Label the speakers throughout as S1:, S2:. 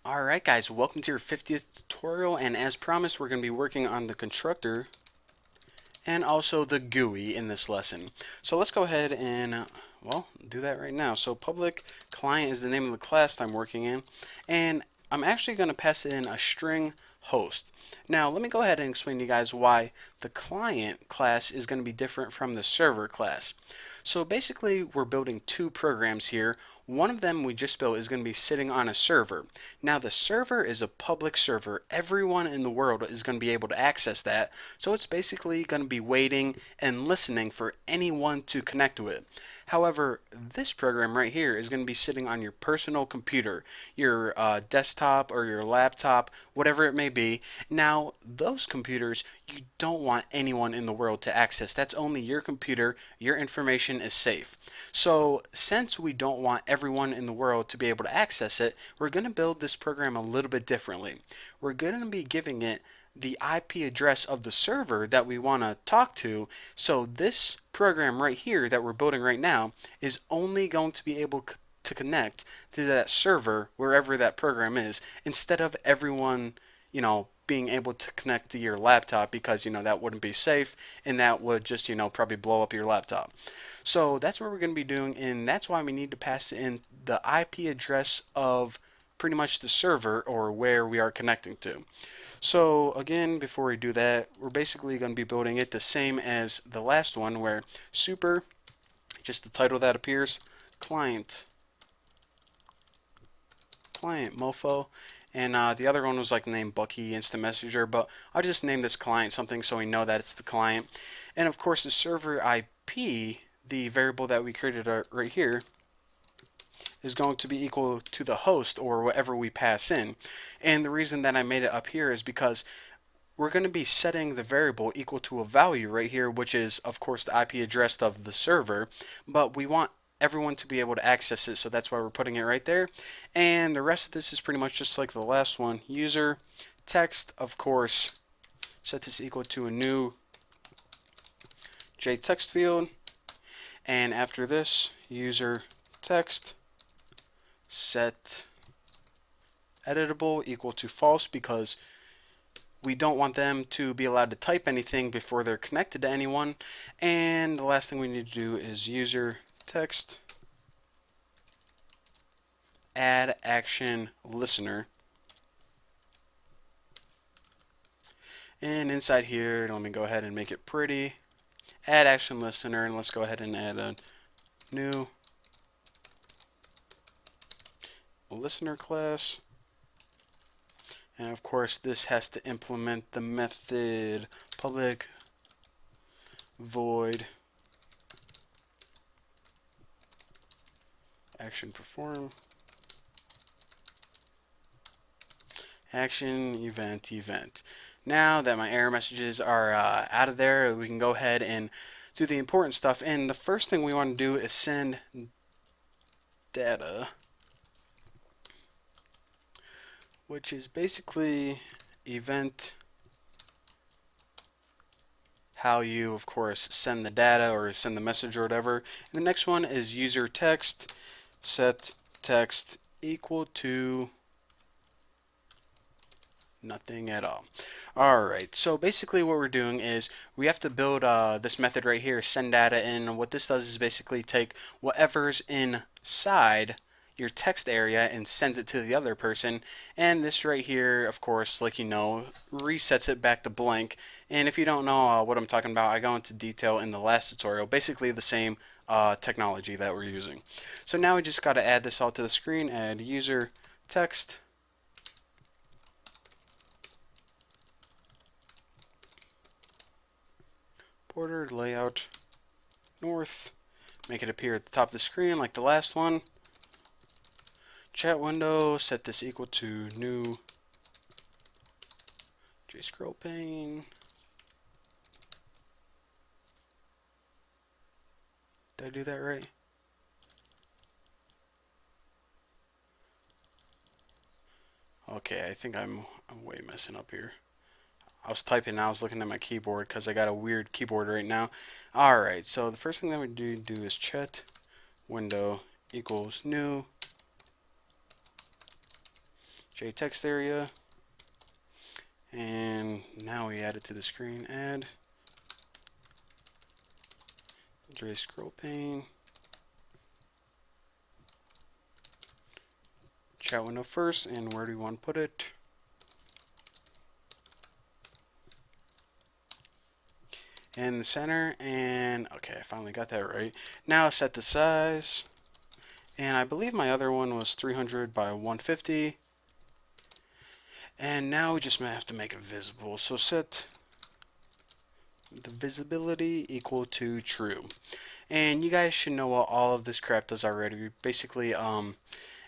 S1: Alright guys, welcome to your 50th tutorial, and as promised we're going to be working on the constructor and also the GUI in this lesson. So let's go ahead and do that right now. So public client is the name of the class I'm working in, and I'm actually going to pass it in a string host. Now let me go ahead and explain to you guys why the client class is going to be different from the server class. So basically we're building two programs here. One of them we just built is going to be sitting on a server. Now the server is a public server. Everyone in the world is going to be able to access that. So it's basically going to be waiting and listening for anyone to connect to it. However, this program right here is going to be sitting on your personal computer, your desktop or your laptop, whatever it may be. Now, those computers, you don't want anyone in the world to access. That's only your computer. Your information is safe. So, since we don't want everyone in the world to be able to access it, we're going to build this program a little bit differently. We're going to be giving it the IP address of the server that we want to talk to. So this program right here that we're building right now is only going to be able to connect to that server wherever that program is, instead of everyone, being able to connect to your laptop, because that wouldn't be safe and that would just probably blow up your laptop. So that's what we're going to be doing, and that's why we need to pass in the IP address of pretty much the server or where we are connecting to. So again, before we do that, we're basically going to be building it the same as the last one, where super, just the title that appears, client mofo, and the other one was like named Bucky Instant Messenger, but I'll just name this client something so we know that it's the client. And of course the server IP, the variable that we created right here, is going to be equal to the host or whatever we pass in. And the reason that I made it up here is because we're going to be setting the variable equal to a value right here, which is of course the IP address of the server, but we want everyone to be able to access it, so that's why we're putting it right there. And the rest of this is pretty much just like the last one. User text, of course, set this equal to a new JText field, and after this, user text set editable equal to false, because we don't want them to be allowed to type anything before they're connected to anyone. And the last thing we need to do is user text add action listener. And inside here, let me go ahead and make it pretty. Add action listener, and let's go ahead and add a new listener class. And of course, this has to implement the method public void action perform action event. Now that my error messages are out of there, we can go ahead and do the important stuff. And the first thing we want to do is send data, which is basically event how you, of course, send the data or send the message or whatever. And the next one is user text set text equal to nothing at all. Alright, so basically what we're doing is we have to build this method right here, send data, and what this does is basically take whatever's inside your text area and sends it to the other person. And this right here, of course, like resets it back to blank. And if you don't know what I'm talking about, I go into detail in the last tutorial. Basically the same technology that we're using. So now we just got to add this all to the screen. Add user text border layout north. Make it appear at the top of the screen like the last one. Chat window, set this equal to new JScroll pane. Did I do that right? Okay, I think I'm way messing up here. I was typing and I was looking at my keyboard because I got a weird keyboard right now. Alright, so the first thing that we do is chat window equals new JText area. And now we add it to the screen. Add J scroll pane. Chat window first, and where do we want to put it? In the center, and okay, I finally got that right. Now set the size, and I believe my other one was 300 by 150. And now we just have to make it visible. So set the visibility equal to true. And you guys should know what all of this crap does already. We basically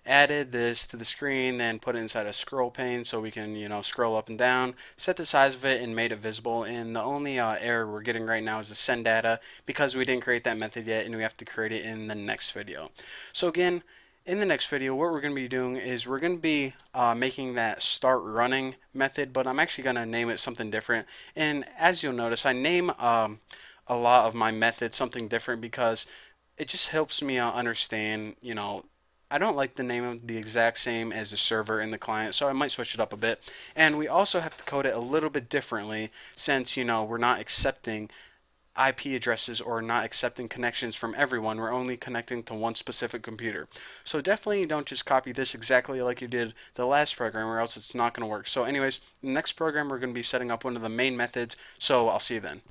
S1: added this to the screen, then put it inside a scroll pane so we can, scroll up and down, set the size of it, and made it visible. And the only error we're getting right now is the send data because we didn't create that method yet, and we have to create it in the next video. So again, in the next video, what we're going to be doing is we're going to be making that start running method, but I'm actually going to name it something different. And as you'll notice, I name a lot of my methods something different because it just helps me understand, I don't like the name of the exact same as the server and the client, so I might switch it up a bit. And we also have to code it a little bit differently since, we're not accepting IP addresses or not accepting connections from everyone. We're only connecting to one specific computer. So definitely don't just copy this exactly like you did the last program or else it's not going to work. So anyways, the next program we're going to be setting up one of the main methods. So I'll see you then.